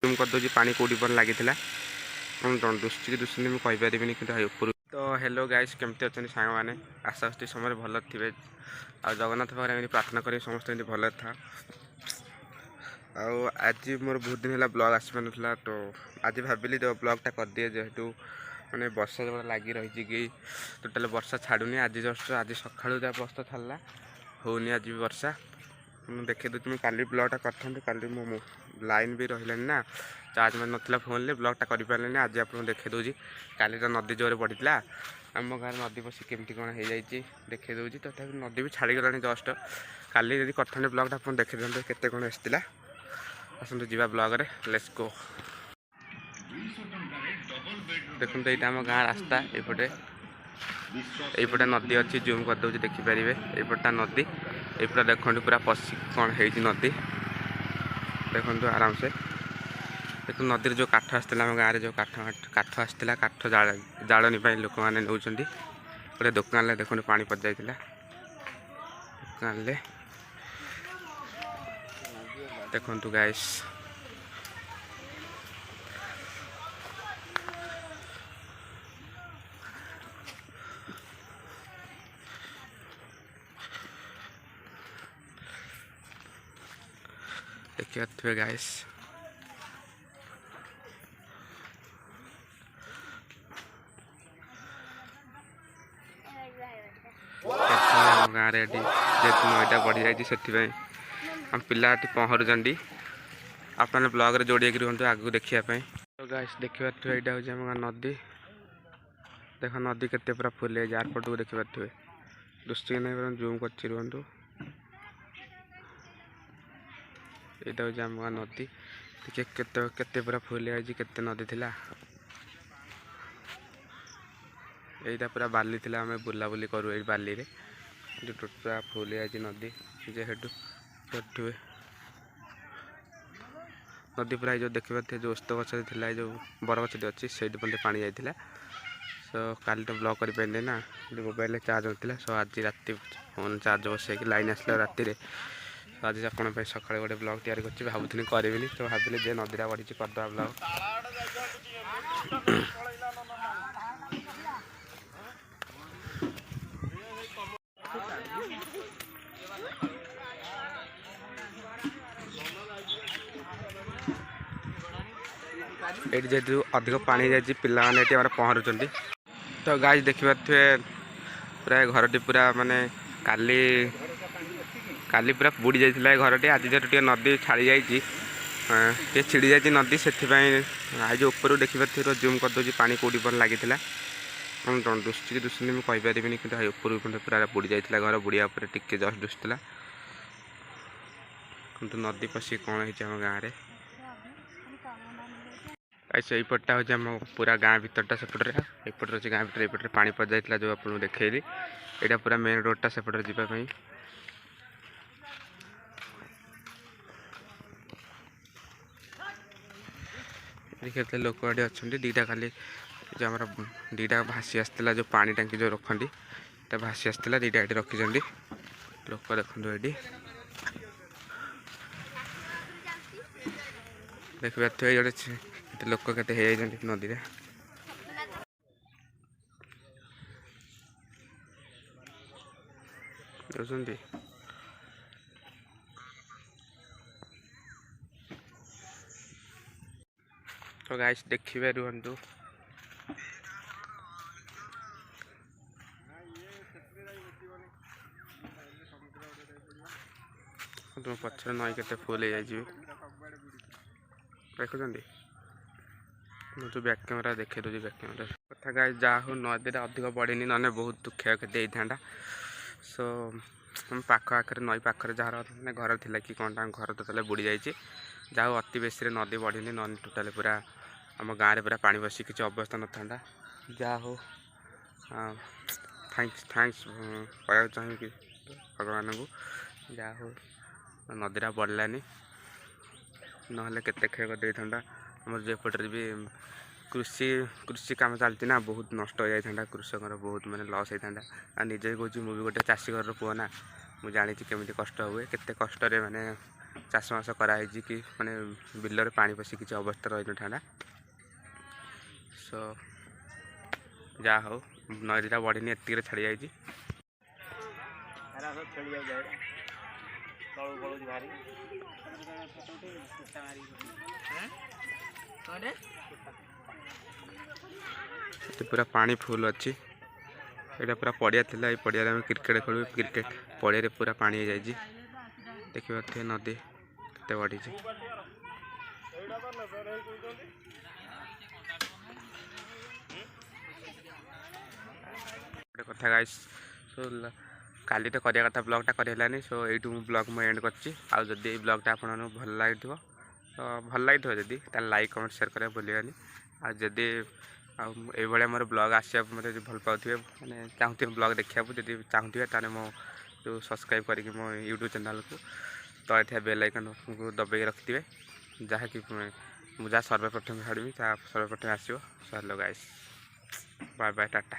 Zoom करदे पानी कौटी पर लगी दुष्टि दुष्टि मुझे कहीपरि कि ऊपर तो हेलो गाइस केमती अच्छा सांग मैंने आशा समय भल थे आ जगन्नाथ पाखे प्रार्थना करें समस्त भल था आज मोर बहुत दिन है ब्लॉग आसपार ना तो आज भाविली तो ब्लॉगटा कर दिए जेहेतु मैंने वर्षा जो लगी रही कि टोटाल वर्षा छाड़ूनी आज जस्ट आज सका वर्षा छाड़ा होनी आज भी वर्षा देखे दूँ मुझे काली ब्लॉगटा करी मो लाइन भी रहा ना चार्ज मैं नाला फोन में ब्लॉगटा करें आज आप देखे दूँ काली तो नदी जोर बढ़ी आम गाँव नदी बस केमती कौन हो जाए देखे दूँ तथा नदी भी छाड़ीगला जस्ट काली जब करते ब्लॉगटा आप देखे दिखाते केते कौन आसाला आसतु जी ब्लॉग लेट्स गो देखो ये आम गाँव रास्ता यपटे नदी अच्छी जूम करदे देखिपारे यपटा नदी यपटा देखो पूरा पशि कौन है नदी देखो आराम से देखो नदी जो काठ आसाला आम गाँव में जो काठ आसाला काठ जाड़नी लोक मैंने नौ गोटे दुकान देखो पानी पड़ जाता दुकान देखु गाइस देखिए गाइस गाँव में नईटा बढ़ी जाए हम पिला पहरुंट आपने ब्लॉग जोड़े रुहतु आगू देखापी तो गाइस देखिए यहाँ हूँ नदी देख नदी के पूरा फुल है आर पटू देखिए दृष्टि नहीं जूम कर रुहतु यहाँ हूँ आम नदी देखिए केते पूरा फुल है केते नदी थिला यहीटा पूरा बाली थिला आम बुलाबुली करूँ ये बाली रे पूरा फुल है नदी जेहेतु नदी पूरा जो देखिए जो ओस्त गच थी जो बर गच अच्छी से पानी जाइए सो काली तो ब्लॉग कर पारे ना मोबाइल चार्ज होता सो आज राति फोन चार्ज बसैक लाइन आसला राति आज आप सका गोटे ब्लॉग तैयारी कर भावुनी करी तो भाविली जे नदीटा बढ़ी करदे ब्लॉग ये जेहतु अधिक पानी जाइए पाने ये पहरुंट तो गाइस देखिए पूरा घरटी पूरा माने काली काली पूरा बुड़ी जाइए घरटी आज जो नदी छाड़ी जाइए छिड़ी जाइए नदी से आज ऊपर देखिए जूम करदे पानी कौटी पर लगी दुष्टि दुष्टि मुझे कहीपरि कि ऊपर पूरा बुड़ी जाता घर बुड़िया टिके जस्ट दुष्टला किंतु नदी पशि कौन है गाँव में ऐसे यपटा हूँ आम पूरा गाँव भीतरटा सेपटे एपटे अच्छे गाँव भर एपटे पानी पड़ जाता जो आपको देखली यहाँ पूरा मेन रोडटा सेपटे जावाई देखिए लोक ये अच्छा दीटा खाली जो आम दीटा भासी आसाला जो पानी टांकी जो रखती भासी आसाला दीटा ये रखी लोक देखो ये देखिए ये लोक के नदी में तो गाइस देखिए रुहतु तुम पचर नई के फुल हो जाए देखुं मुझे बैक कैमेरा देखे दूसरी बैक कैमेरा कथा गाइस जहाँ हो नदी अधिक बढ़ेनि ना बहुत क्षयक्षति होता सो हम पाख आखिर नई पाखे जार मैंने घर थी कि कौन घर टोटाल बुड़ी जाइए जहाँ अति बेसी नदी बढ़ेनि न टोटाल पूरा आम गाँव में पूरा पानी बस किसी अवस्था न था जहाँ हो थैंक्स कहना चाहिए कि भगवान को जहाँ हो नदीटा बढ़लानी ना केते क्षय कर आम जो एपटे भी कृषि काम चलती ना बहुत नष्ट हो जाता कृषक बहुत माने लस होता निजे कहूँ मुझे गोटे चाषी घर पुआ ना मुझे जानी केमी कष्ट हुए केते कष्ट माने चाषबास कराई कि माने बिलर पानी पशि किसी अवस्था रही ना सो जहाँ हो नदीटा बढ़नी एति छाड़ी जाइए पूरा पानी फुल अच्छी यहाँ पूरा पड़िया थी पड़िया आम क्रिकेट खेलु क्रिकेट पड़िया पूरा पानी जाइए देखिए नदी के बढ़ी कथा गाइस सो काली तो करिया कथा ब्लॉगटा करानी सो यू ब्लॉग मुझे एंड करची आदि ब्लॉगटा आप भल लगी तो भल लगी जदि लाइक कमेंट शेयर करा भूलिए आदि ये मोर ब्लॉग आसा मतलब भल पाथे मैंने चाहते ब्लॉग देखा जब चाहते ताने मो जो सब्सक्राइब करके मो यूट्यूब चैनल को तो ये बेल आइकन को दबाई रखिथे जहाँकि मुझे सर्वप्रथम छाड़ी सर्वप्रथम आसो hello guys bye bye Tata.